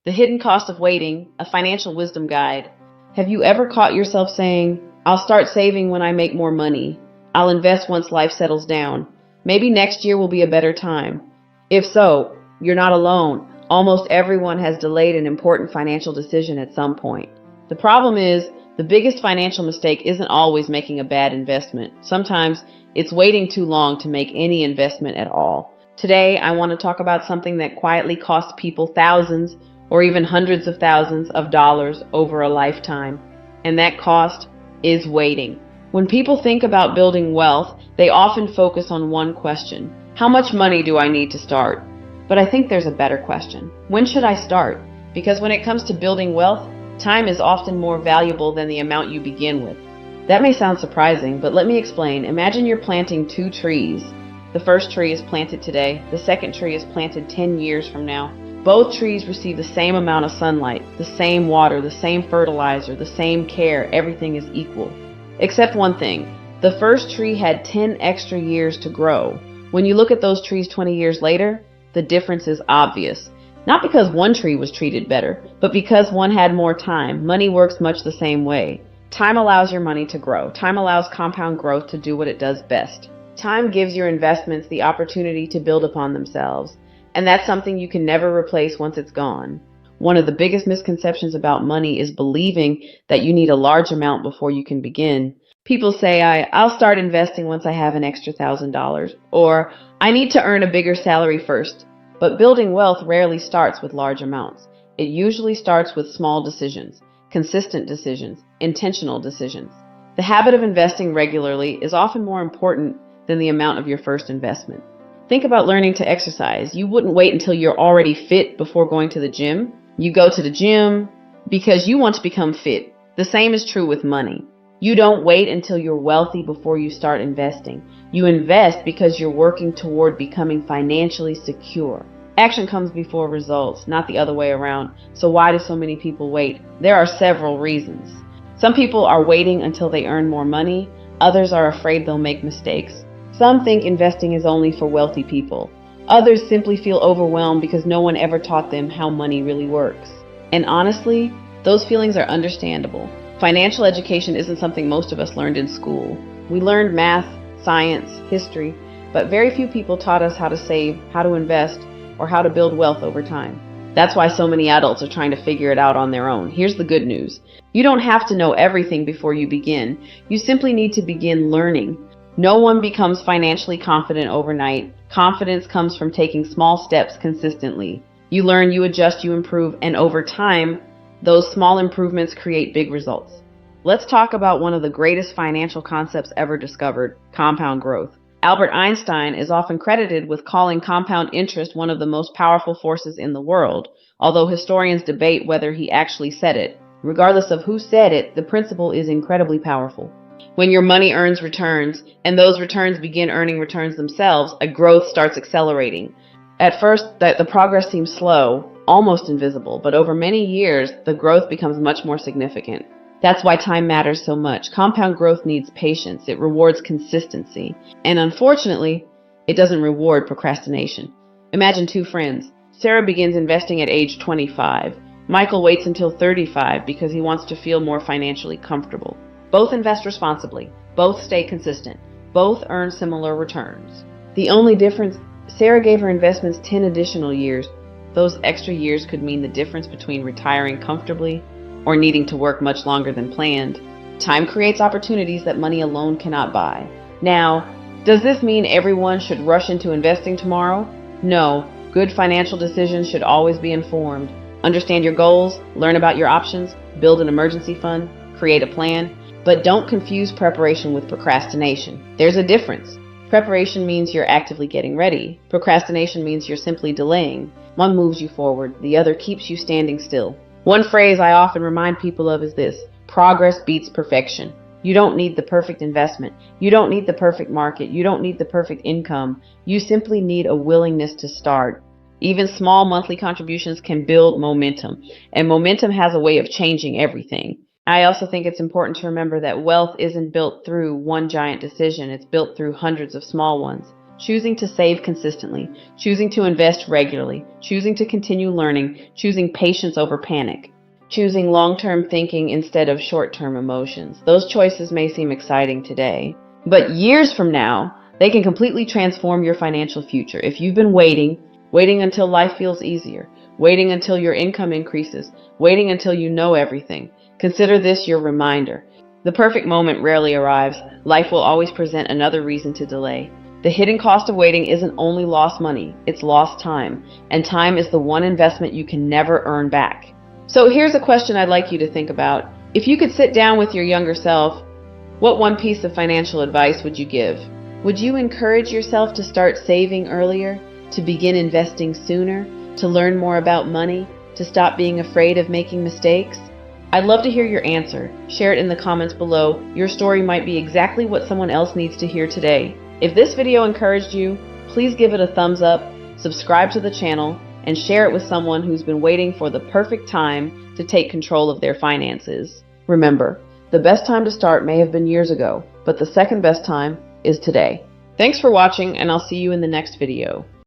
The Hidden Cost of Waiting, a financial wisdom guide. Have you ever caught yourself saying, I'll start saving when I make more money. I'll invest once life settles down. Maybe next year will be a better time. If so, you're not alone. Almost everyone has delayed an important financial decision at some point. The problem is, the biggest financial mistake isn't always making a bad investment. Sometimes it's waiting too long to make any investment at all. Today, I want to talk about something that quietly costs people thousands or even hundreds of thousands of dollars over a lifetime. And that cost is waiting. When people think about building wealth, they often focus on one question. How much money do I need to start? But I think there's a better question. When should I start? Because when it comes to building wealth, time is often more valuable than the amount you begin with. That may sound surprising, but let me explain. Imagine you're planting two trees. The first tree is planted today. The second tree is planted 10 years from now. Both trees receive the same amount of sunlight, the same water, the same fertilizer, the same care. Everything is equal. Except one thing. The first tree had 10 extra years to grow. When you look at those trees 20 years later, the difference is obvious. Not because one tree was treated better, but because one had more time. Money works much the same way. Time allows your money to grow. Time allows compound growth to do what it does best. Time gives your investments the opportunity to build upon themselves, and that's something you can never replace once it's gone. One of the biggest misconceptions about money is believing that you need a large amount before you can begin. People say, I'll start investing once I have an extra $1,000, or I need to earn a bigger salary first. But building wealth rarely starts with large amounts. It usually starts with small decisions, consistent decisions, intentional decisions. The habit of investing regularly is often more important than the amount of your first investment. Think about learning to exercise. You wouldn't wait until you're already fit before going to the gym. You go to the gym because you want to become fit. The same is true with money. You don't wait until you're wealthy before you start investing. You invest because you're working toward becoming financially secure. Action comes before results, not the other way around. So why do so many people wait? There are several reasons. Some people are waiting until they earn more money. Others are afraid they'll make mistakes. Some think investing is only for wealthy people. Others simply feel overwhelmed because no one ever taught them how money really works. And honestly, those feelings are understandable. Financial education isn't something most of us learned in school. We learned math, science, history, but very few people taught us how to save, how to invest, or how to build wealth over time. That's why so many adults are trying to figure it out on their own. Here's the good news. You don't have to know everything before you begin. You simply need to begin learning. No one becomes financially confident overnight. Confidence comes from taking small steps consistently. You learn, you adjust, you improve, and over time, those small improvements create big results. Let's talk about one of the greatest financial concepts ever discovered, compound growth. Albert Einstein is often credited with calling compound interest one of the most powerful forces in the world, although historians debate whether he actually said it. Regardless of who said it, the principle is incredibly powerful. When your money earns returns, and those returns begin earning returns themselves, a growth starts accelerating. At first, the progress seems slow, almost invisible, but over many years, the growth becomes much more significant. That's why time matters so much. Compound growth needs patience. It rewards consistency. And unfortunately, it doesn't reward procrastination. Imagine two friends. Sarah begins investing at age 25. Michael waits until 35 because he wants to feel more financially comfortable. Both invest responsibly. Both stay consistent. Both earn similar returns. The only difference, Sarah gave her investments 10 additional years. Those extra years could mean the difference between retiring comfortably or needing to work much longer than planned. Time creates opportunities that money alone cannot buy. Now, does this mean everyone should rush into investing tomorrow? No. Good financial decisions should always be informed. Understand your goals, learn about your options, build an emergency fund, create a plan, but don't confuse preparation with procrastination. There's a difference. Preparation means you're actively getting ready. Procrastination means you're simply delaying. One moves you forward, the other keeps you standing still. One phrase I often remind people of is this: progress beats perfection. You don't need the perfect investment. You don't need the perfect market. You don't need the perfect income. You simply need a willingness to start. Even small monthly contributions can build momentum, and momentum has a way of changing everything. I also think it's important to remember that wealth isn't built through one giant decision. It's built through hundreds of small ones. choosing to save consistently, choosing to invest regularly, choosing to continue learning, choosing patience over panic, choosing long-term thinking instead of short-term emotions. Those choices may seem exciting today, but years from now, they can completely transform your financial future. If you've been waiting until life feels easier, waiting until your income increases, waiting until you know everything, consider this your reminder. The perfect moment rarely arrives. Life will always present another reason to delay. The hidden cost of waiting isn't only lost money, it's lost time. And time is the one investment you can never earn back. So here's a question I'd like you to think about. If you could sit down with your younger self, what one piece of financial advice would you give? Would you encourage yourself to start saving earlier, to begin investing sooner, to learn more about money, to stop being afraid of making mistakes? I'd love to hear your answer. Share it in the comments below. Your story might be exactly what someone else needs to hear today. If this video encouraged you, please give it a thumbs up, subscribe to the channel, and share it with someone who's been waiting for the perfect time to take control of their finances. Remember, the best time to start may have been years ago, but the second best time is today. Thanks for watching, and I'll see you in the next video.